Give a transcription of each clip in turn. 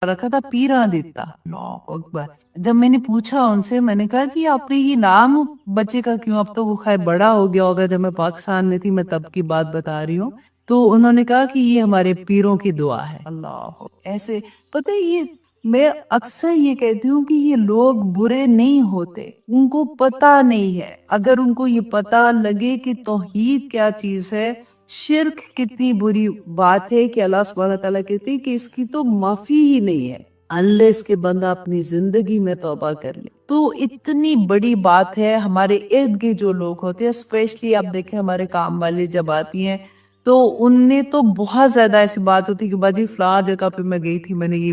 रखा था पीरा देता। अल्लाह अकबर। जब मैंने पूछा उनसे, मैंने कहा कि आपने ये नाम बच्चे का क्यों, अब तो वो खैर बड़ा हो गया होगा, जब मैं पाकिस्तान में थी, मैं तब की बात बता रही हूँ। तो उन्होंने कहा कि ये हमारे पीरों की दुआ है। अल्लाह। ऐसे पता है, ये मैं अक्सर ये कहती हूँ कि ये लोग बुरे नहीं होते, उनको पता नहीं है। अगर उनको ये पता लगे कि तौहीद क्या चीज है, शिर्क कितनी बुरी बात है, कि अल्लाह सुब्हानहू व तआला कहते हैं कि इसकी तो माफी ही नहीं है अल्लाह इसके बंदा अपनी जिंदगी में तौबा कर ले। तो इतनी बड़ी बात है। हमारे इर्द गिर्द जो लोग होते हैं, स्पेशली आप देखें हमारे काम वाले जब आती हैं, तो उनने तो बहुत ज्यादा ऐसी बात होती है कि बाजी फला जगह पे मैं गई थी, मैंने ये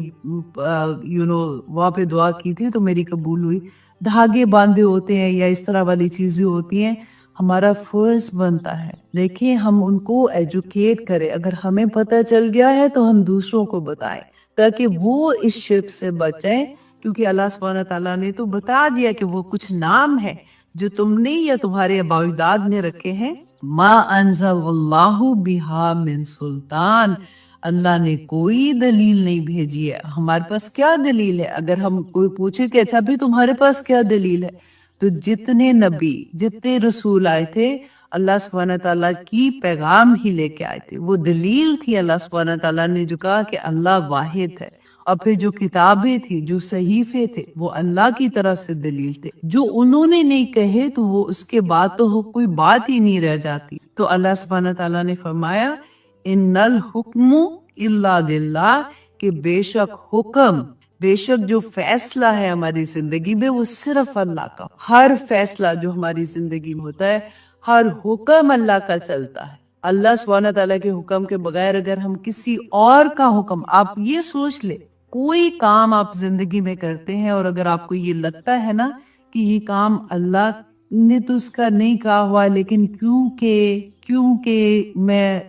वहां पे दुआ की थी तो मेरी कबूल हुई। धागे बांधे होते हैं या इस तरह वाली चीजें होती हैं। हमारा फर्ज बनता है, देखिए हम उनको एजुकेट करें। अगर हमें पता चल गया है तो हम दूसरों को बताएं, ताकि वो इस शिर्क से बचें। क्योंकि अल्लाह सुब्हानहू व तआला ने तो बता दिया कि वो कुछ नाम है जो तुमने या तुम्हारे आबादाद ने रखे हैं। मा अंज़लल्लाहु बिहा मिन सुल्तान, अल्लाह ने कोई दलील नहीं भेजी है। हमारे पास क्या दलील है? अगर हम कोई पूछे कि अच्छा भी तुम्हारे पास क्या दलील है, तो जितने नबी जितने रसूल आए थे, अल्लाह सुब्हानहू तआला की पैगाम ही लेके आए थे। वो दलील थी अल्लाह सुब्हानहू तआला ने जो कहा कि अल्लाह वाहिद है। और फिर जो किताबें थी, जो सहीफे थे, वो अल्लाह की तरफ से दलील थे। जो उन्होंने नहीं कहे तो वो उसके बाद तो कोई बात ही नहीं रह जाती। तो अल्लाह सुब्हानहू तआला ने फरमाया इन्नल हुक्मु इल्ला लिल्लाह, कि बेशक हुक्म, बेशक जो फैसला है हमारी जिंदगी में वो सिर्फ अल्लाह का। हर फैसला जो हमारी जिंदगी में होता है, हर हुक्म अल्लाह का चलता है। अल्लाह सुब्हानहू तआला के हुक्म के बगैर अगर हम किसी और का हुक्म, आप ये सोच ले, कोई काम आप जिंदगी में करते हैं और अगर आपको ये लगता है ना कि ये काम अल्लाह ने तो उसका नहीं कहा हुआ, लेकिन क्योंकि क्योंकि मैं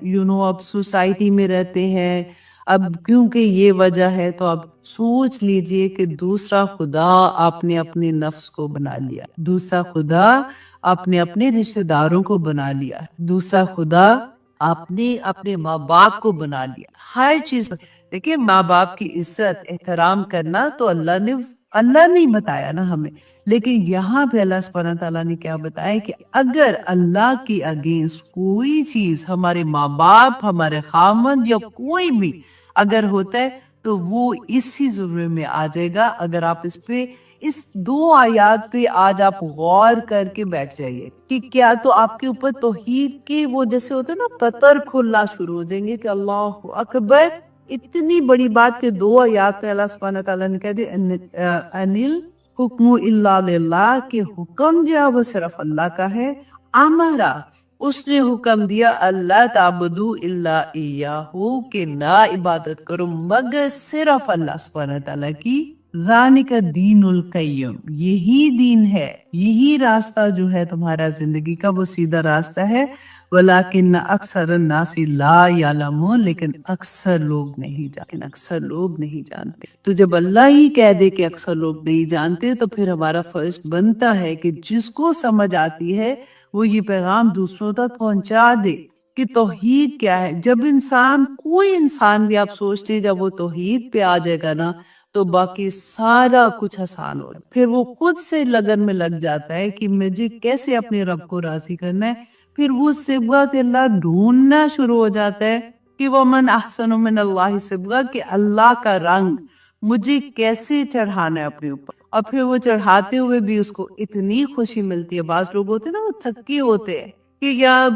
अब सोसाइटी में रहते हैं, अब क्योंकि ये वजह है, तो आप सोच लीजिए कि दूसरा खुदा आपने अपने नफ्स को बना लिया, दूसरा खुदा आपने अपने रिश्तेदारों को बना लिया, दूसरा खुदा आपने अपने माँ बाप को बना लिया। हर चीज देखिए, माँ बाप की इज्जत एहतराम करना तो अल्लाह ने बताया ना हमें। लेकिन यहाँ पे अल्लाह सुब्हानहू तआला ने क्या बताया कि अगर अल्लाह की अगेंस्ट कोई चीज हमारे माँ बाप, हमारे खामन या कोई भी अगर होता है, तो वो इसी जुर्म में आ जाएगा। अगर आप इस दो आयात पे आज आप गौर करके बैठ जाइए कि क्या तो आपके ऊपर तौहीद के वो जैसे होते हैं ना पत्थर खुलना शुरू हो जाएंगे कि अल्लाह अकबर। इतनी बड़ी बात के दो आयात में अल्लाह सुब्हानहू तआला ने कह दिया अनिल हुक्मु इल्ला लिल्लाह, के हुक्म जो है वो सिर्फ अल्लाह का है। अमरा, उसने हुक्म दिया अल्लाह ताबुदू इल्ला इय्याहू, के ना इबादत करो मगर सिर्फ अल्लाह सुब्हानहू तआला की। ज़ालिका दीनुल क़य्यिम, यही दीन है, यही रास्ता जो है तुम्हारा जिंदगी का, वो सीधा रास्ता है। वलाकिन अक्सर नासी ला यालमून, लेकिन अक्सर लोग नहीं जानते। तो जब अल्लाह ही कह दे कि अक्सर लोग नहीं जानते, तो फिर हमारा फर्ज बनता है कि जिसको समझ आती है वो ये पैगाम दूसरों तक पहुंचा दे कि तौहीद क्या है। जब कोई इंसान भी आप सोच लीजिए, जब वो तौहीद पे आ जाएगा ना, तो बाकी सारा कुछ आसान हो। फिर वो खुद से लगन में लग जाता है कि मुझे कैसे अपने रब को राजी करना है। फिर वो सिबगत अल्लाह ढूंढना शुरू हो जाता है कि वो मन अहसनु मिन अल्लाह सिबगा, कि अल्लाह का रंग मुझे कैसे चढ़ाना है अपने ऊपर। और फिर वो चढ़ाते हुए भी उसको इतनी खुशी मिलती है। बाज लोग होते हैं ना, वो थके होते हैं कि यार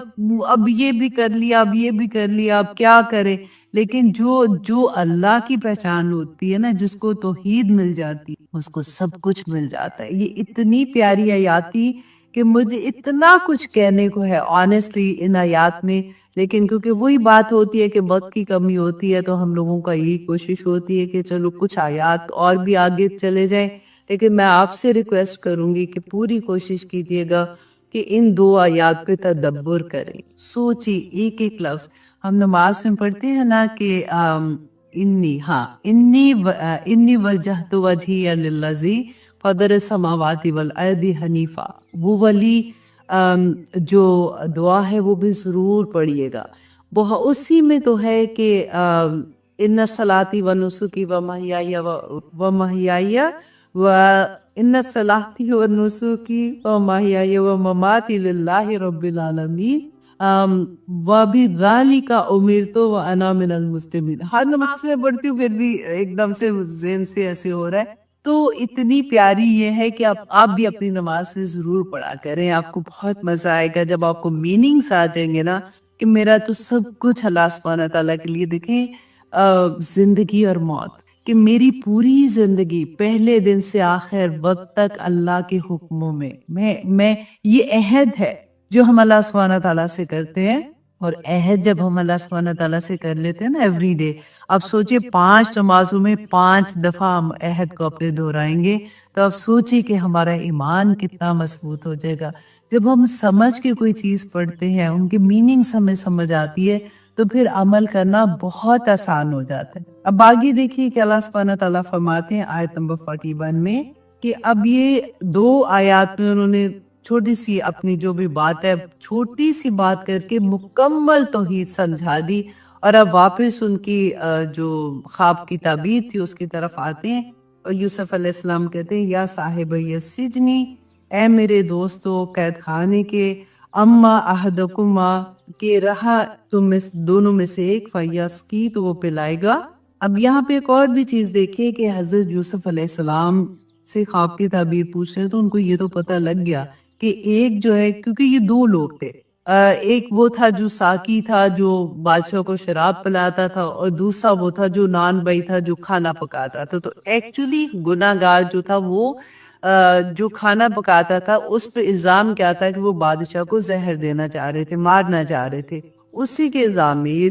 अब ये भी कर लिया, अब ये भी कर लिया, अब क्या करे। लेकिन जो जो अल्लाह की पहचान होती है ना, जिसको तौहीद मिल जाती है, उसको सब कुछ मिल जाता है। ये इतनी प्यारी आयत थी कि मुझे इतना कुछ कहने को है ऑनेस्टली इन आयत में, लेकिन क्योंकि वही बात होती है कि वक्त की कमी होती है, तो हम लोगों का यही कोशिश होती है कि चलो कुछ आयत और भी आगे चले जाए। लेकिन मैं आपसे रिक्वेस्ट करूंगी कि पूरी कोशिश कीजिएगा कि इन दो आयत पे तदब्बुर करें, सोचिए एक एक लफ्ज। हम नमाज में पढ़ते हैं ना कि इन्नी वजहतु वजहिया लिल्लज़ी फदर समावाति वल अर्दी हनीफा, वो वाली जो दुआ है वो भी जरूर पढ़िएगा। वो उसी में तो है कि इन्ना सलाती व नुसुकी व महियाया व इन्ना सलाती व नुसुकी व महियाया व ममाती लिल्लाहि रब्बिल आलमीन व भी ज़ालिका उमिरतु व अना मिनल मुस्लिमीन। हर नमाज में पढ़ती हूँ फिर भी एकदम से ज़हन से ऐसे हो रहा है। तो इतनी प्यारी ये है कि आप भी अपनी नमाज में जरूर पढ़ा करें, आपको बहुत मजा आएगा जब आपको मीनिंग्स आ जाएंगे ना कि मेरा तो सब कुछ अल्लाह सुब्हानहू तआला के लिए। देखें जिंदगी और मौत, कि मेरी पूरी जिंदगी पहले दिन से आखिर वक्त तक अल्लाह के हुक्मों में मैं ये अहद है जो हम अल्लाह सुब्हानहू तआला से करते हैं। और अहद जब हम अल्लाह सुब्हानहू तआला से कर लेते हैं ना एवरी डे, आप सोचिए 5 नमाजों में 5 दफा हम अहद को अपने दोहराएंगे, तो आप सोचिए कि हमारा ईमान कितना मजबूत हो जाएगा। जब हम समझ के कोई चीज पढ़ते हैं, उनकी मीनिंग्स हमें समझ आती है, तो फिर अमल करना बहुत आसान हो जाता है। अब आगे देखिए कि अल्लाह सुब्हानहू तआला फरमाते हैं आयत नंबर 41 में कि अब ये 2 आयत में उन्होंने छोटी सी अपनी जो भी बात है छोटी सी बात करके मुकम्मल तौहीद समझा दी। और अब वापस उनकी जो ख्वाब की ताबीर थी उसकी तरफ आते हैं। और यूसुफ अलैहिस्सलाम कहते हैं या साहिब यस्सिजनी, ए मेरे दोस्तों कैद खाने के, अम्मा अहदकुमा के रहा तुम में दोनों में से एक, फयस की तो वो पिलाएगा। अब यहाँ पे एक और भी चीज देखिए कि हजरत यूसुफ अलैहिस्सलाम से ख्वाब की ताबीर पूछ रहे तो उनको ये तो पता लग गया कि एक जो है, क्योंकि ये 2 लोग थे, एक वो था जो साकी था जो बादशाह को शराब पिलाता था, और दूसरा वो था जो नान भाई था जो खाना पकाता था। तो एक्चुअली गुनाहगार जो था वो जो खाना पकाता था उस पर इल्जाम क्या था कि वो बादशाह को जहर देना चाह रहे थे, मारना चाह रहे थे, उसी के इल्जाम में ये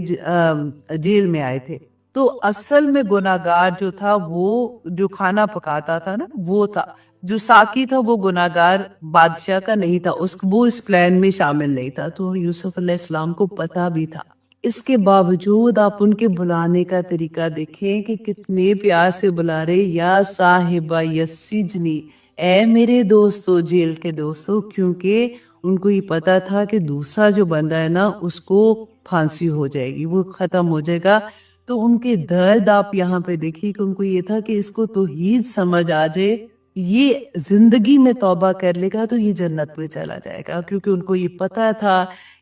जेल में आए थे। तो असल में गुनाहगार जो था वो जो खाना पकाता था ना वो था, जो साकी था वो गुनाहगार बादशाह का नहीं था, वो इस प्लान में शामिल नहीं था। तो यूसुफ अलैहिस्सलाम को पता भी था, इसके बावजूद आप उनके बुलाने का तरीका देखें कि कितने प्यार से बुला रहे, या साहिबा यस्सिजनी, ए मेरे दोस्तों, जेल के दोस्तों, क्योंकि उनको ये पता था कि दूसरा जो बंदा है ना उसको फांसी हो जाएगी, वो खत्म हो जाएगा। तो उनके दर्द आप यहाँ पे देखिए कि उनको ये था कि इसको तौहीद समझ आ जाए, ये जिंदगी में तौबा कर लेगा तो ये जन्नत में चला जाएगा। क्योंकि उनको ये पता था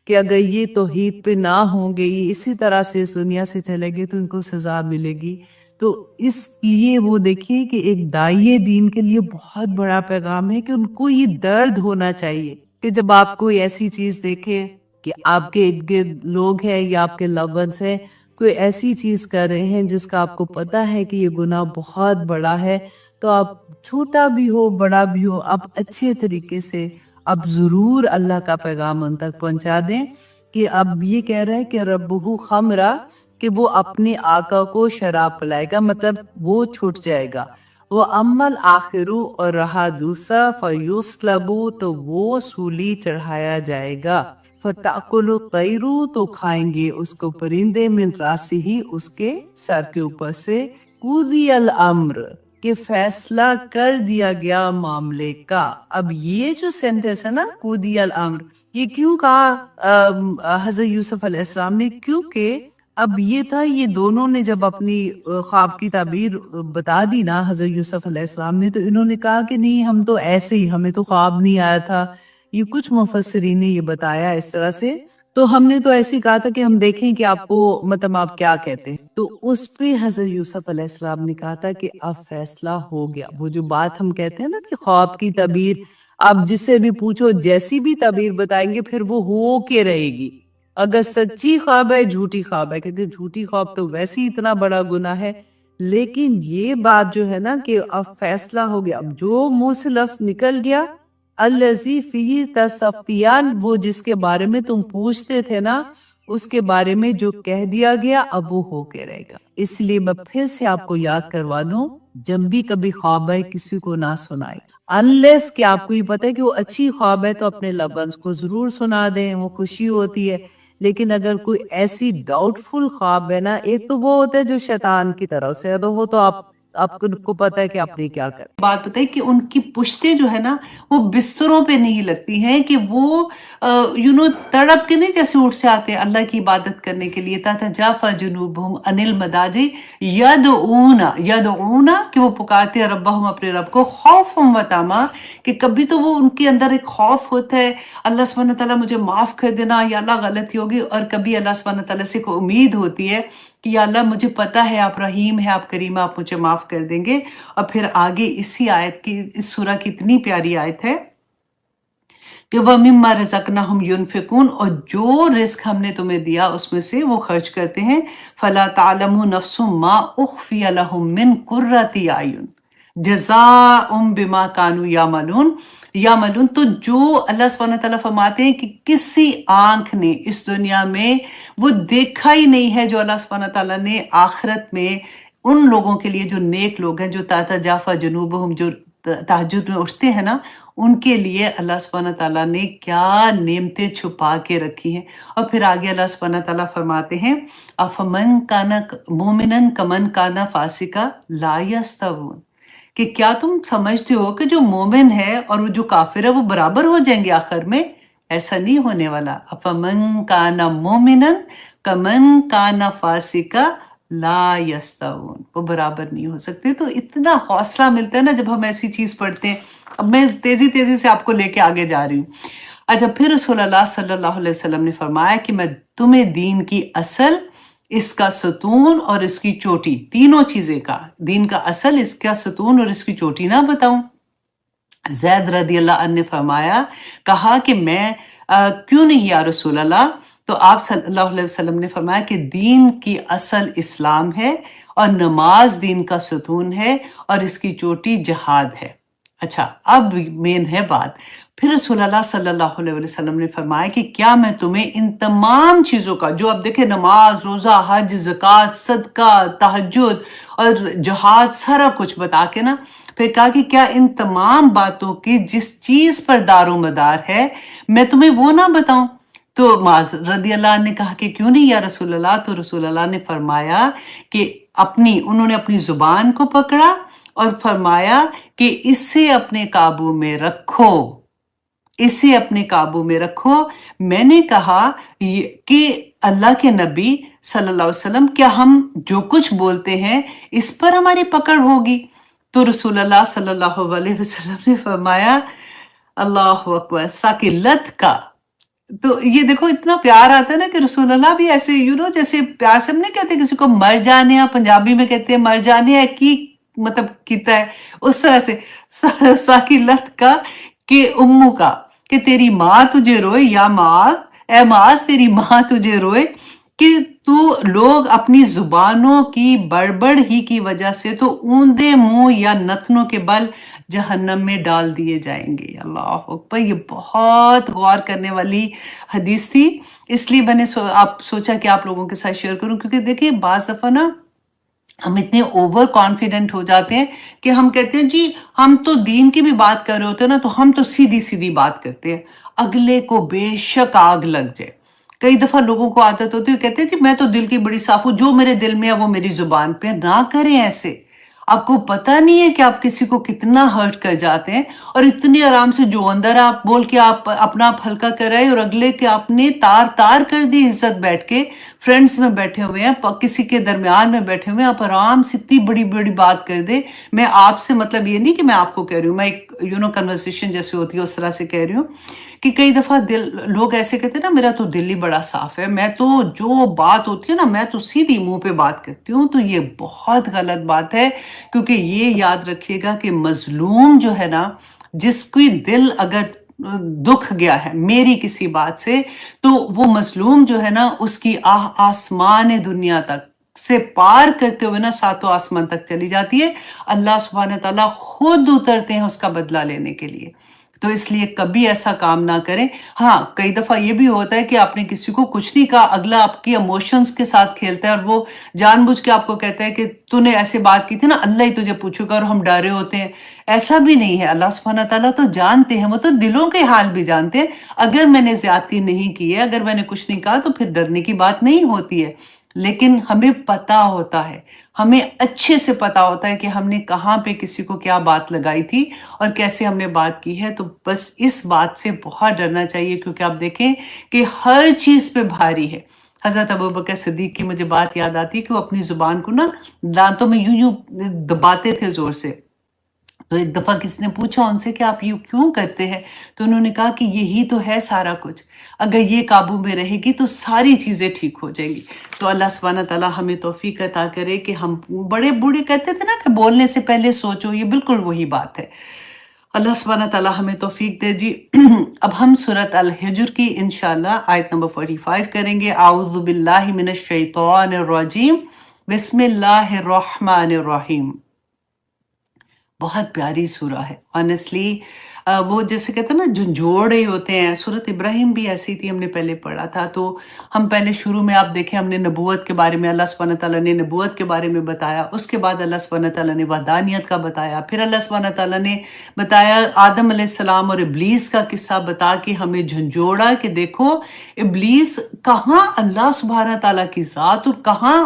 कि अगर ये तौहीद पे ना होंगे, ये इसी तरह से इस दुनिया से चलेंगे तो इनको सजा मिलेगी। तो इसलिए वो देखिए कि एक दाइये दीन के लिए बहुत बड़ा पैगाम है कि उनको ये दर्द होना चाहिए कि जब आप कोई ऐसी चीज देखे कि आपके इर्द गिर्द लोग हैं या आपके लव्ड वंस हैं, कोई ऐसी चीज कर रहे हैं जिसका आपको पता है कि ये गुनाह बहुत बड़ा है, तो आप छोटा भी हो बड़ा भी हो, आप अच्छे तरीके से अब जरूर अल्लाह का पैगाम उन तक पहुंचा दें कि अब ये कह रहा है कि रब्बुहु खमरा, कि वो अपने आका को शराब पिलाएगा, मतलब वो छूट जाएगा। वो अम्मल आखिरू, और रहा दूसरा, फयुस्लबु, तो वो सूली चढ़ाया जाएगा, फताकुलु तैरू, तो खाएंगे उसको परिंदे, मिन रासी ही, उसके सर के ऊपर से, कुदियल अम्र, कि फैसला कर दिया गया मामले का। अब ये जो सेंटेंस है ना कुदियल अम्र, ये क्यों कहा हजरत यूसुफ अलैहिस्सलाम ने? क्योंकि अब ये था, ये दोनों ने जब अपनी ख्वाब की ताबीर बता दी ना हजरत यूसुफ अलैहिस्सलाम ने, तो इन्होंने कहा कि नहीं, हम तो ऐसे ही, हमें तो ख्वाब नहीं आया था, ये कुछ मुफस्सिरीन ने ये बताया इस तरह से, तो हमने तो ऐसे ही कहा था कि हम देखें कि आपको मतलब आप क्या कहते हैं। तो उस पे हजरत यूसुफ अलैहिस्सलाम ने कहा था कि अब फैसला हो गया। वो जो बात हम कहते हैं ना कि ख्वाब की ताबीर, आप जिससे भी पूछो जैसी भी ताबीर बताएंगे फिर वो हो के रहेगी। अगर सच्ची ख्वाब है, झूठी ख्वाब है, क्योंकि झूठी ख्वाब तो वैसे ही इतना बड़ा गुनाह है, लेकिन ये बात जो है ना कि अब फैसला हो गया, अब जो मुंह से लफ्ज निकल गया, अल्लज़ी फीही तस्तफ्तियान, वो जिसके बारे में तुम पूछते थे ना, उसके बारे में जो कह दिया गया अब वो होके रहेगा। इसलिए मैं फिर से आपको याद करवा दूं, जब भी कभी ख्वाब है किसी को ना सुनाए, अनलेस कि आपको ये पता है कि वो अच्छी ख्वाब है तो अपने लव्ड वंस को जरूर सुना दें, वो खुशी होती है। लेकिन अगर कोई ऐसी डाउटफुल ख्वाब है ना, एक तो वो होता है जो शैतान की तरफ से है, तो वो तो आप आपको पता है कि आपने क्या कर बात बताई कि उनकी पुश्तें जो है ना वो बिस्तरों पे नहीं लगती हैं, कि वो तड़प के नहीं जैसे उठ से आते हैं अल्लाह की इबादत करने के लिए, ताता जाफा जुनूबहुम अनिल मदाजी यदऊना कि वो पुकारते हैं रब्बहुम अपने रब को खौफुम व तमा, कि कभी तो वो उनके अंदर एक खौफ होता है अल्लाह सुब्हानहू व तआला मुझे माफ कर देना या अल्लाह गलती होगी, और कभी अल्लाह सुब्हानहू व तआला से को उम्मीद होती है कि या अल्लाह मुझे पता है आप रहीम है, आप करीम, आप मुझे माफ कर देंगे। और फिर आगे इसी आयत की, इस सूरा की इतनी प्यारी आयत है कि वह मिम्मा रज़क़नाहुम युनफिकून, और जो रिस्क हमने तुम्हें दिया उसमें से वो खर्च करते हैं। फला तालमु नफ्सुम मा उख्फिया लहुम मिन कुर्रति आयुन जज़ाउम बिमा कानू यामलून। तो जो अल्लाह सुब्हानहू व तआला फरमाते हैं कि किसी आंख ने इस दुनिया में वो देखा ही नहीं है जो अल्लाह सुब्हानहू व तआला ने आखिरत में उन लोगों के लिए जो नेक लोग हैं, जो ताता जाफा जुनूबहुम, जो तहज्जुद में उठते हैं ना, उनके लिए अल्लाह सुब्हानहू व तआला ने क्या नेमतें छुपा के रखी हैं। और फिर आगे अल्लाह सुब्हानहू व तआला फरमाते हैं अफमन काना मोमिनन कमन काना फासिका ला यस्तवून, कि क्या तुम समझते हो कि जो मोमिन है और वो जो काफिर है वो बराबर हो जाएंगे आखिर में? ऐसा नहीं होने वाला। अफमन काना मोमिनन कमन काना फासिका ला यस्तवून, वो बराबर नहीं हो सकते। तो इतना हौसला मिलता है ना जब हम ऐसी चीज पढ़ते हैं। अब मैं तेजी से आपको लेके आगे जा रही हूँ। अच्छा, फिर रसूलुल्लाह सल्लल्लाहु अलैहि वसल्लम ने फरमाया कि मैं तुम्हें दीन की असल, इसका सतून और इसकी चोटी, तीनों चीजें का, दीन का असल, इसका सतून और इसकी चोटी ना बताऊं? ज़ैद रदियल्लाहु अन्हु ने फरमाया, कहा कि मैं क्यों नहीं या रसूल अल्लाह? तो आप सल्लल्लाहु अलैहि वसल्लम ने फरमाया कि दीन की असल इस्लाम है और नमाज दीन का सतून है और इसकी चोटी जिहाद है। अच्छा, अब मेन है बात। फिर रसूलुल्लाह सल्लल्लाहु अलैहि वसल्लम ने फरमाया कि क्या मैं तुम्हें इन तमाम चीज़ों का, जो आप देखें नमाज, रोज़ा, हज, ज़कात, सदका, तहज्जुद और जिहाद, सारा कुछ बता के ना, फिर कहा कि क्या इन तमाम बातों की जिस चीज़ पर दारो मदार है मैं तुम्हें वो ना बताऊं? तो माज रदियल्लाहु ने कहा कि क्यों नहीं या रसूलुल्लाह? तो रसूलुल्लाह ने फरमाया कि उन्होंने अपनी जुबान को पकड़ा और फरमाया कि इसे अपने काबू में रखो, इसे अपने काबू में रखो। मैंने कहा कि अल्लाह के नबी सल्लल्लाहु अलैहि वसल्लम, क्या हम जो कुछ बोलते हैं इस पर हमारी पकड़ होगी? तो रसूलुल्लाह सल्लल्लाहु अलैहि वसल्लम ने फरमाया, अल्लाहु अकबर, साकिलत का। तो ये देखो इतना प्यार आता है ना कि रसूलुल्लाह भी ऐसे जैसे प्यार से हम नहीं कहते किसी को मर जाने, या पंजाबी में कहते हैं मर जाने है की मतलब कीता है, उस तरह से साकिलत का कि उम्मू का, कि तेरी माँ तुझे रोए, या ए माज तेरी माँ तुझे रोए, कि तू लोग अपनी जुबानों की बड़बड़ ही की वजह से तो ऊंधे मुंह या नथनों के बल जहन्नम में डाल दिए जाएंगे। अल्लाह अकबर, ये बहुत गौर करने वाली हदीस थी, इसलिए मैंने सोचा कि आप लोगों के साथ शेयर करूं, क्योंकि देखिए बाज दफा ना हम इतने ओवर कॉन्फिडेंट हो जाते हैं कि हम कहते हैं जी हम तो दीन की भी बात कर रहे होते हैं ना, तो हम तो सीधी सीधी बात करते हैं, अगले को बेशक आग लग जाए। कई दफा लोगों को आदत होती है, कहते हैं जी मैं तो दिल की बड़ी साफ हूं, जो मेरे दिल में है वो मेरी जुबान पे। ना करें ऐसे, आपको पता नहीं है कि आप किसी को कितना हर्ट कर जाते हैं। और इतनी आराम से जो अंदर आप बोल के आप अपना आप हल्का कर रहे हैं, और अगले के आपने तार तार कर दी इज्जत, बैठ के फ्रेंड्स में बैठे हुए हैं, किसी के दरमियान में बैठे हुए हैं, आप आराम से इतनी बड़ी बड़ी बात कर दे। मैं आपसे मतलब ये नहीं कि मैं आपको कह रही हूँ, मैं एक कन्वर्सेशन जैसे होती है उस तरह से कह रही हूँ कि कई दफा लोग ऐसे कहते हैं ना, मेरा तो दिल ही बड़ा साफ है, मैं तो जो बात होती है ना मैं तो सीधी मुंह पे बात करती हूँ। तो ये बहुत गलत बात है, क्योंकि ये याद रखिएगा कि मजलूम जो है ना, जिसकी दिल अगर दुख गया है मेरी किसी बात से, तो वो मजलूम जो है ना उसकी आसमान दुनिया तक से पार करते हुए ना सातों आसमान तक चली जाती है। अल्लाह सुब्हानहू तआला खुद उतरते हैं उसका बदला लेने के लिए। तो इसलिए कभी ऐसा काम ना करें। हाँ, कई दफा ये भी होता है कि आपने किसी को कुछ नहीं कहा, अगला आपकी इमोशंस के साथ खेलता है और वो जानबूझ के आपको कहता है कि तूने ऐसे बात की थी ना, अल्लाह ही तुझे पूछेगा, और हम डरे होते हैं। ऐसा भी नहीं है, अल्लाह सुब्हानहू तआला तो जानते हैं, वो तो दिलों के हाल भी जानते हैं। अगर मैंने ज्यादती नहीं की है, अगर मैंने कुछ नहीं कहा, तो फिर डरने की बात नहीं होती है। لیکن ہمیں پتا ہوتا ہے، ہمیں اچھے سے پتا ہوتا ہے کہ ہم نے کہاں پہ کسی کو کیا بات لگائی تھی اور کیسے ہم نے بات کی ہے. تو بس اس بات سے بہت ڈرنا چاہیے، کیونکہ آپ دیکھیں کہ ہر چیز پہ بھاری ہے. حضرت ابوبکر صدیق کی مجھے بات یاد آتی ہے کہ وہ اپنی زبان کو نا دانتوں میں یوں یوں دباتے تھے زور سے. تو ایک دفعہ کس نے پوچھا ان سے کہ آپ یہ کیوں کرتے ہیں؟ تو انہوں نے کہا کہ یہی تو ہے سارا کچھ، اگر یہ قابو میں رہے گی تو ساری چیزیں ٹھیک ہو جائیں گی. تو اللہ سبحانہ تعالیٰ ہمیں توفیق عطا کرے کہ ہم بڑے بوڑھے کہتے تھے نا کہ بولنے سے پہلے سوچو، یہ بالکل وہی بات ہے. اللہ سبحانہ تعالیٰ ہمیں توفیق دے جی. اب ہم سورۃ الحجر کی انشاءاللہ آیت نمبر 45 کریں گے. اعوذ باللہ من الشیطان الرجیم، بسم اللہ الرحمن الرحیم. بہت پیاری سورہ ہے آنیسٹلی. وہ جیسے کہتے ہیں نا جھنجھوڑے ہوتے ہیں. سورۃ ابراہیم بھی ایسی تھی، ہم نے پہلے پڑھا تھا. تو ہم پہلے شروع میں آپ دیکھیں ہم نے نبوت کے بارے میں، اللہ سبحانہ تعالیٰ نے نبوت کے بارے میں بتایا. اس کے بعد اللہ سبحانہ تعالیٰ نے وحدانیت کا بتایا. پھر اللہ سبحانہ تعالیٰ نے بتایا آدم علیہ السلام اور ابلیس کا قصہ بتا کے ہمیں جھنجھوڑا کہ دیکھو ابلیس کہاں اللہ سبحانہ تعالیٰ کی ذات اور کہاں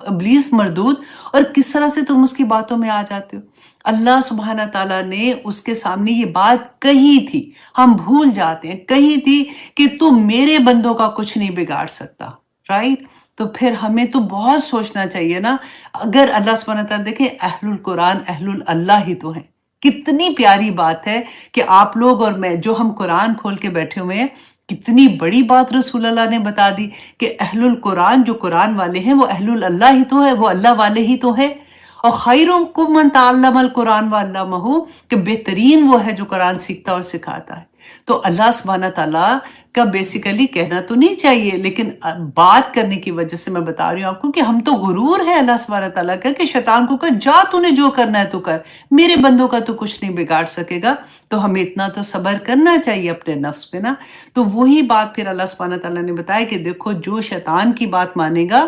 ابلیس مردود، اور کس طرح سے تم اس کی باتوں میں آ جاتے ہو. اللہ سبحانہ تعالیٰ نے اس کے سامنے یہ بات کہی تھی، ہم بھول جاتے ہیں، کہی تھی کہ تم میرے بندوں کا کچھ نہیں بگاڑ سکتا. رائٹ؟ تو پھر ہمیں تو بہت سوچنا چاہیے نا. اگر اللہ سبحانہ تعالیٰ دیکھیں اہل القرآن اہل اللہ ہی تو ہیں. کتنی پیاری بات ہے کہ آپ لوگ اور میں جو ہم قرآن کھول کے بیٹھے ہوئے ہیں، کتنی بڑی بات رسول اللہ نے بتا دی کہ اہل القرآن جو قرآن والے ہیں وہ اہل اللہ ہی تو ہے، وہ اللہ والے ہی تو ہے. اور خیرکم من تعلم القرآن وعلمہ، کہ بہترین وہ ہے جو قرآن سیکھتا اور سکھاتا ہے. تو اللہ سبحانہ تعالیٰ کا بیسیکلی کہنا تو نہیں چاہیے، لیکن بات کرنے کی وجہ سے میں بتا رہی ہوں آپ کو کہ ہم تو غرور ہے اللہ سبحانہ تعالیٰ کا کہ شیطان کو کہا جا تو نے جو کرنا ہے تو کر، میرے بندوں کا تو کچھ نہیں بگاڑ سکے گا. تو ہمیں اتنا تو صبر کرنا چاہیے اپنے نفس پہ نا. تو وہی بات پھر اللہ سبحانہ تعالیٰ نے بتایا کہ دیکھو جو شیطان کی بات مانے گا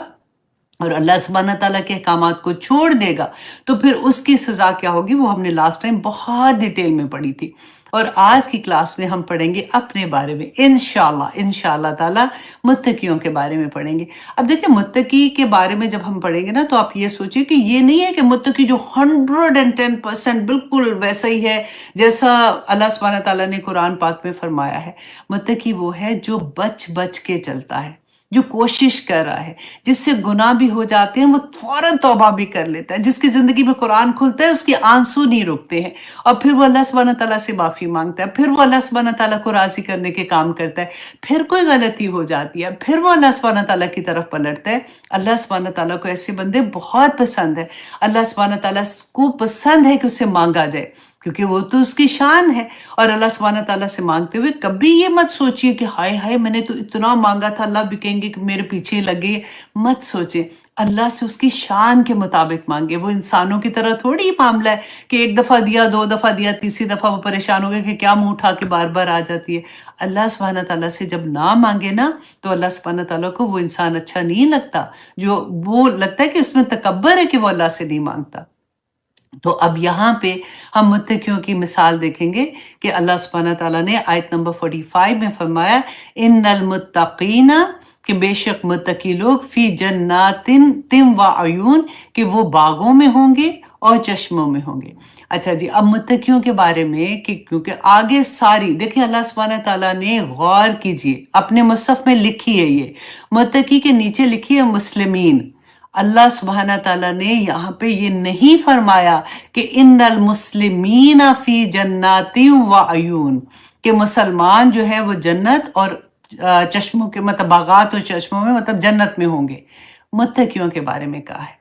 اور اللہ سبحانہ تعالیٰ کے احکامات کو چھوڑ دے گا تو پھر اس کی سزا کیا ہوگی، وہ ہم نے لاسٹ ٹائم بہت ڈیٹیل میں پڑھی تھی. اور آج کی کلاس میں ہم پڑھیں گے اپنے بارے میں انشاءاللہ تعالیٰ متقیوں کے بارے میں پڑھیں گے. اب دیکھیں متقی کے بارے میں جب ہم پڑھیں گے نا تو آپ یہ سوچیں کہ یہ نہیں ہے کہ متقی جو 110% بالکل ویسا ہی ہے جیسا اللہ سبحانہ تعالیٰ نے قرآن پاک میں فرمایا ہے. متقی وہ ہے جو بچ بچ کے چلتا ہے، جو کوشش کر رہا ہے، جس سے گناہ بھی ہو جاتے ہیں وہ فوراً توبہ بھی کر لیتا ہے، جس کی زندگی میں قرآن کھلتا ہے اس کے آنسو نہیں رکتے ہیں، اور پھر وہ اللہ سبحانہ تعالیٰ سے معافی مانگتا ہے، پھر وہ اللہ سبحانہ تعالیٰ کو راضی کرنے کے کام کرتا ہے. پھر کوئی غلطی ہو جاتی ہے پھر وہ اللہ سبحانہ تعالیٰ کی طرف پلٹتا ہے. اللہ سبحانہ تعالیٰ کو ایسے بندے بہت پسند ہے. اللہ سبحانہ تعالیٰ کو پسند ہے کہ اسے مانگا جائے، کیونکہ وہ تو اس کی شان ہے. اور اللہ سبحانہ تعالیٰ سے مانگتے ہوئے کبھی یہ مت سوچیے کہ ہائے ہائے میں نے تو اتنا مانگا تھا، اللہ بھی کہیں گے کہ میرے پیچھے لگے. مت سوچیں، اللہ سے اس کی شان کے مطابق مانگے. وہ انسانوں کی طرح تھوڑی معاملہ ہے کہ ایک دفعہ دیا، دو دفعہ دیا، تیسری دفعہ وہ پریشان ہو گئے کہ کیا منہ اٹھا کے بار بار آ جاتی ہے. اللہ سبحانہ تعالیٰ سے جب نہ مانگے نا تو اللہ سبحانہ تعالیٰ کو وہ انسان اچھا نہیں لگتا، جو وہ لگتا ہے کہ اس میں تکبر ہے کہ وہ اللہ سے نہیں مانگتا. تو اب یہاں پہ ہم متقیوں کی مثال دیکھیں گے کہ اللہ سبحانہ تعالیٰ نے آیت نمبر 45 میں فرمایا ان المتقین، کہ بے شک متقی لوگ فی جنات و عیون، کہ وہ باغوں میں ہوں گے اور چشموں میں ہوں گے. اچھا جی، اب متقیوں کے بارے میں کہ کیونکہ آگے ساری دیکھیں اللہ سبحانہ تعالیٰ نے غور کیجئے اپنے مصحف میں لکھی ہے، یہ متقی کے نیچے لکھی ہے مسلمین. اللہ سبحانہ تعالیٰ نے یہاں پہ یہ نہیں فرمایا کہ ان المسلمین فی جنات و عیون، کہ مسلمان جو ہے وہ جنت اور چشموں کے مطلب باغات اور چشموں میں مطلب جنت میں ہوں گے. متقیوں کے بارے میں کہا ہے.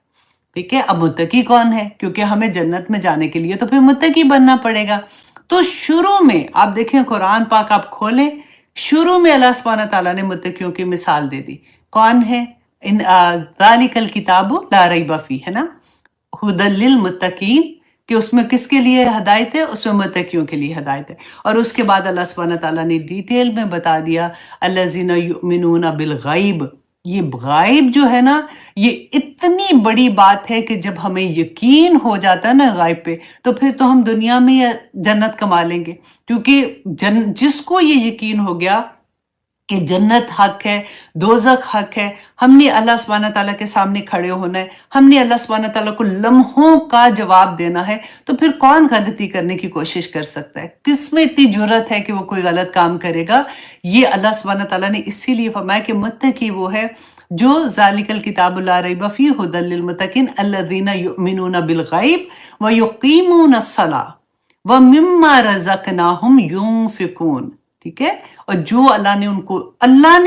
ٹھیک ہے، اب متقی کون ہے؟ کیونکہ ہمیں جنت میں جانے کے لیے تو پھر متقی بننا پڑے گا. تو شروع میں آپ دیکھیں قرآن پاک آپ کھولیں، شروع میں اللہ سبحانہ تعالیٰ نے متقیوں کی مثال دے دی. کون ہے؟ ذالک الکتاب لا ریب فیہ، ہے نا، ھدی للمتقین، کہ اس میں کس کے لیے ہدایت ہے؟ اس میں متقیوں کے لیے ہدایت ہے. اور اس کے بعد اللہ سبحانہ تعالیٰ نے ڈیٹیل میں بتا دیا الذین یؤمنون بالغیب. یہ غائب جو ہے نا، یہ اتنی بڑی بات ہے کہ جب ہمیں یقین ہو جاتا ہے نا غائب پہ تو پھر تو ہم دنیا میں جنت کما لیں گے. کیونکہ جس کو یہ یقین ہو گیا کہ جنت حق ہے، دوزخ حق ہے، ہم نے اللہ سبحانہ تعالیٰ کے سامنے کھڑے ہونا ہے، ہم نے اللہ سبحانہ تعالیٰ کو لمحوں کا جواب دینا ہے، تو پھر کون غلطی کرنے کی کوشش کر سکتا ہے؟ کس میں اتنی جرت ہے کہ وہ کوئی غلط کام کرے گا؟ یہ اللہ سبحانہ تعالیٰ نے اسی لیے فرمایا کہ متقی وہ ہے جو ذالک الکتاب لا ریب فیہ ھدی للمتقین الذین یؤمنون بالغیب ویقیمون الصلاۃ ومما رزقناہم ینفقون، ٹھیک ہے؟ اور جو اللہ نے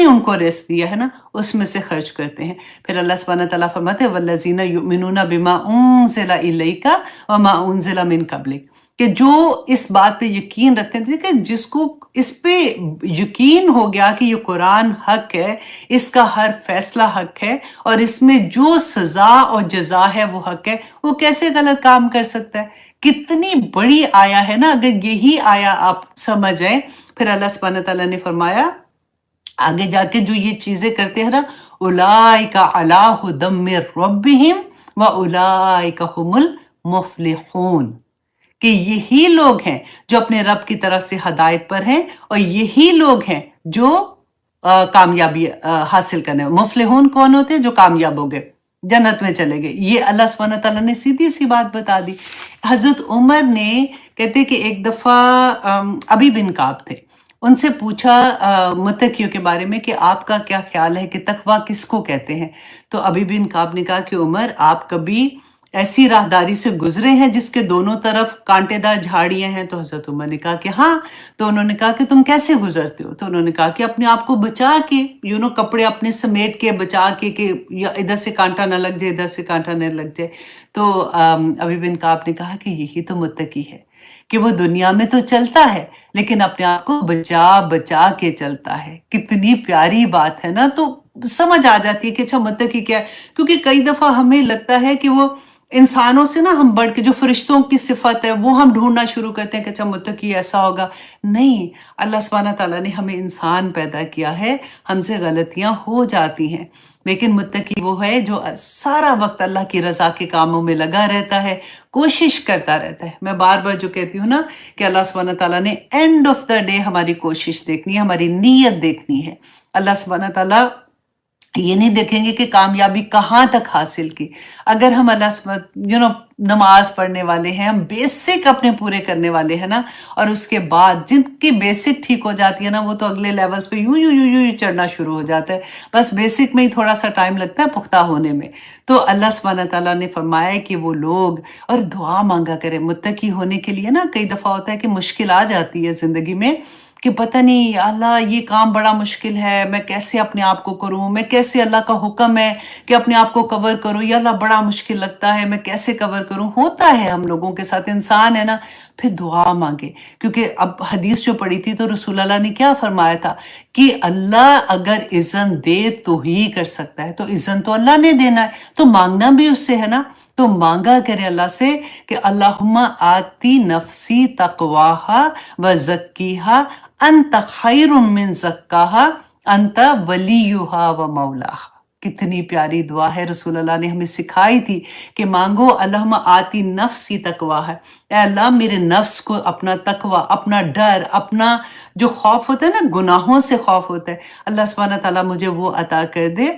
ان کو رزق دیا ہے نا، اس میں سے خرچ کرتے ہیں۔ پھر اللہ سبحانہ تعالیٰ فرماتے ہیں والذین یؤمنون بما انزل الیک وما انزل من قبلک، کہ جو اس بات پہ یقین رکھتے ہیں کہ جس کو اس پہ یقین ہو گیا کہ یہ قرآن حق ہے، اس کا ہر فیصلہ حق ہے، اور اس میں جو سزا اور جزا ہے وہ حق ہے، وہ کیسے غلط کام کر سکتا ہے؟ کتنی بڑی آیا ہے نا، اگر یہی آیا آپ سمجھیں۔ پھر اللہ سبحانہ تعالیٰ نے فرمایا آگے جا کے جو یہ چیزیں کرتے ہیں نا، اولئک علی ھدی من ربہم واولئک هم المفلحون، کہ یہی لوگ ہیں جو اپنے رب کی طرف سے ہدایت پر ہیں، اور یہی لوگ ہیں جو کامیابی حاصل کرنے۔ مفلحون کون ہوتے ہیں؟ جو کامیاب ہو گئے، جنت میں چلے گئے۔ یہ اللہ سبحانہ تعالیٰ نے سیدھی سی بات بتا دی۔ حضرت عمر نے کہتے کہ ایک دفعہ ابی بن کعب تھے، ان سے پوچھا متقیوں کے بارے میں کہ آپ کا کیا خیال ہے کہ تقویٰ کس کو کہتے ہیں؟ تو ابی بن کعب نے کہا کہ عمر، آپ کبھی ایسی راہداری سے گزرے ہیں جس کے دونوں طرف کانٹے دار جھاڑیاں ہیں؟ تو حضرت عمر نے کہا کہ ہاں۔ تو انہوں نے کہا کہ تم کیسے گزرتے ہو؟ تو انہوں نے کہا کہ اپنے آپ کو بچا کے، کپڑے اپنے سمیٹ کے بچا کے، کہ ادھر سے کانٹا نہ لگ جائے، ادھر سے کانٹا نہ لگ جائے۔ تو ابی بن کعب نے کہا کہ یہی تو متقی ہے، کہ وہ دنیا میں تو چلتا ہے لیکن اپنے آپ کو بچا بچا کے چلتا ہے۔ کتنی پیاری بات ہے نا، تو سمجھ آ جاتی ہے کہ اچھا متقی کیا ہے۔ کیونکہ کئی دفعہ ہمیں لگتا ہے کہ وہ انسانوں سے نا ہم بڑھ کے، جو فرشتوں کی صفت ہے وہ ہم ڈھونڈنا شروع کرتے ہیں کہ اچھا متقی ایسا ہوگا۔ نہیں، اللہ سبحانہ تعالیٰ نے ہمیں انسان پیدا کیا ہے، ہم سے غلطیاں ہو جاتی ہیں، لیکن متقی وہ ہے جو سارا وقت اللہ کی رضا کے کاموں میں لگا رہتا ہے، کوشش کرتا رہتا ہے۔ میں بار بار جو کہتی ہوں نا کہ اللہ سبحانہ تعالیٰ نے اینڈ آف دا ڈے ہماری کوشش دیکھنی ہے، ہماری نیت دیکھنی ہے۔ اللہ سبحانہ تعالیٰ یہ نہیں دیکھیں گے کہ کامیابی کہاں تک حاصل کی۔ اگر ہم نماز پڑھنے والے ہیں، ہم بیسک اپنے پورے کرنے والے ہیں نا، اور اس کے بعد جن کی بیسک ٹھیک ہو جاتی ہے نا، وہ تو اگلے لیولز پہ یوں چڑھنا شروع ہو جاتا ہے۔ بس بیسک میں ہی تھوڑا سا ٹائم لگتا ہے پختہ ہونے میں۔ تو اللہ سبحانہ تعالیٰ نے فرمایا کہ وہ لوگ، اور دعا مانگا کریں متقی ہونے کے لیے نا۔ کئی دفعہ ہوتا ہے کہ مشکل آ جاتی ہے زندگی میں کہ پتہ نہیں یا اللہ یہ کام بڑا مشکل ہے، میں کیسے اپنے آپ کو کروں، میں کیسے، اللہ کا حکم ہے کہ اپنے آپ کو کور کروں، یا اللہ بڑا مشکل لگتا ہے، میں کیسے کور کروں۔ ہوتا ہے ہم لوگوں کے ساتھ، انسان ہے نا۔ پھر دعا مانگے، کیونکہ اب حدیث جو پڑھی تھی تو رسول اللہ نے کیا فرمایا تھا کہ اللہ اگر اذن دے تو ہی کر سکتا ہے، تو اذن تو اللہ نے دینا ہے، تو مانگنا بھی اس سے ہے نا۔ تو مانگا کرے اللہ سے کہ اللہم آتی نفسی تقواہا وزکیہا انت خیر من زکاہا انت ولیہا و مولاہا۔ کتنی پیاری دعا ہے، رسول اللہ نے ہمیں سکھائی تھی کہ مانگو اللہم آتی نفسی تقواہا، اے اللہ میرے نفس کو اپنا تقوی، اپنا ڈر، اپنا جو خوف ہوتا ہے نا، گناہوں سے خوف ہوتا ہے، اللہ سبحانہ تعالیٰ مجھے وہ عطا کر دے۔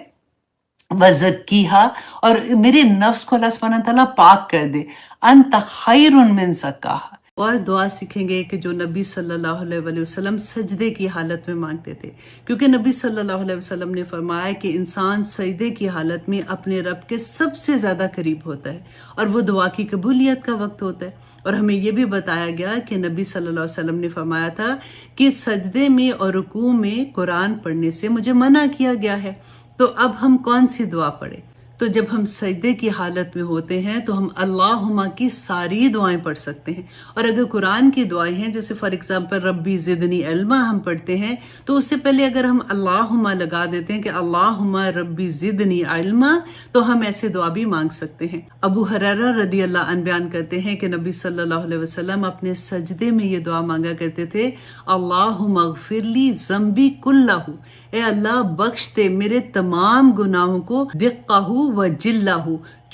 وزکیہا، اور میرے نفس کو اللہ سبحانہ تعالیٰ پاک کر دے۔ انت خیر من زکاہا۔ اور دعا سیکھیں گے کہ جو نبی صلی اللہ علیہ وآلہ وسلم سجدے کی حالت میں مانگتے تھے، کیونکہ نبی صلی اللہ علیہ وسلم نے فرمایا کہ انسان سجدے کی حالت میں اپنے رب کے سب سے زیادہ قریب ہوتا ہے، اور وہ دعا کی قبولیت کا وقت ہوتا ہے۔ اور ہمیں یہ بھی بتایا گیا کہ نبی صلی اللہ علیہ وسلم نے فرمایا تھا کہ سجدے میں اور رکوع میں قرآن پڑھنے سے مجھے منع کیا گیا ہے۔ تو اب ہم کون سی دعا پڑھیں؟ تو جب ہم سجدے کی حالت میں ہوتے ہیں تو ہم اللہم کی ساری دعائیں پڑھ سکتے ہیں، اور اگر قرآن کی دعائیں ہیں، جیسے فار ایگزامپل ربی زدنی علما ہم پڑھتے ہیں، تو اس سے پہلے اگر ہم اللہم لگا دیتے ہیں کہ اللہم ربی زدنی علما، تو ہم ایسے دعا بھی مانگ سکتے ہیں۔ ابو ہریرہ رضی اللہ عنہ بیان کرتے ہیں کہ نبی صلی اللہ علیہ وسلم اپنے سجدے میں یہ دعا مانگا کرتے تھے، اللہم اغفر لی ذنبی کلہ، اے اللہ بخش دے میرے تمام گناہوں کو، دقہ و جلہ،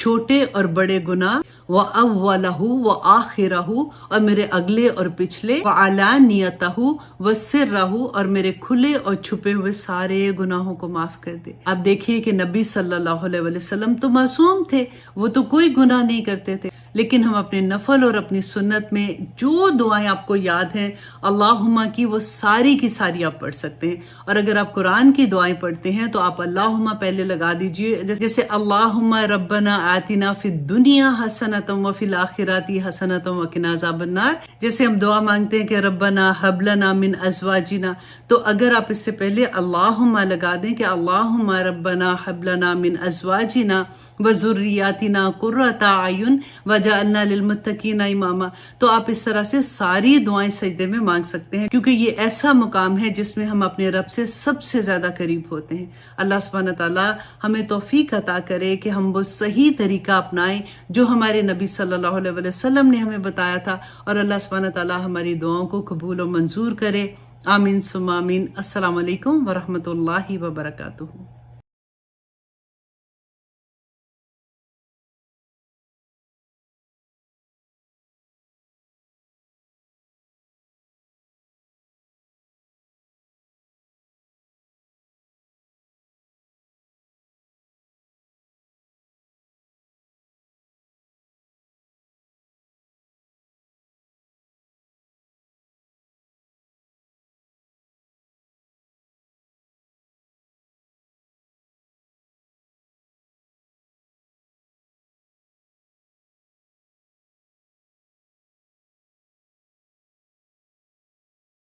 چھوٹے اور بڑے گناہ، وَأَوَّلَهُ وَآخِرَهُ، اور میرے اگلے اور پچھلے، وَعَلَانِيَتَهُ وَسِرَّهُ، اور میرے کھلے اور چھپے ہوئے سارے گناہوں کو معاف کر دے۔ اب دیکھیں کہ نبی صلی اللہ علیہ وسلم تو معصوم تھے، وہ تو کوئی گناہ نہیں کرتے تھے، لیکن ہم اپنے نفل اور اپنی سنت میں جو دعائیں آپ کو یاد ہیں اللہم کی، وہ ساری کی ساری آپ پڑھ سکتے ہیں۔ اور اگر آپ قرآن کی دعائیں پڑھتے ہیں تو آپ اللہم پہلے لگا دیجئے، جیسے اللہم ربنا آتنا فی الدنیا حسنۃ وفی الآخرۃ حسنۃ وقنا عذاب النار، جیسے ہم دعا مانگتے ہیں کہ ربنا ہب لنا من ازواجنا، تو اگر آپ اس سے پہلے اللہم لگا دیں کہ اللہم ربنا ہب لنا من ازواجنا وذریاتنا قرۃ اعین وجعلنا للمتقین اماما، تو آپ اس طرح سے ساری دعائیں سجدے میں مانگ سکتے ہیں، کیونکہ یہ ایسا مقام ہے جس میں ہم اپنے رب سے سب سے زیادہ قریب ہوتے ہیں۔ اللہ سبحانہ تعالیٰ ہمیں توفیق عطا کرے کہ ہم وہ صحیح طریقہ اپنائیں جو ہمارے نبی صلی اللہ علیہ وسلم نے ہمیں بتایا تھا، اور اللہ سبحانہ تعالیٰ ہماری دعاؤں کو قبول و منظور کرے۔ آمین ثم آمین۔ السلام علیکم ورحمۃ اللہ وبرکاتہ۔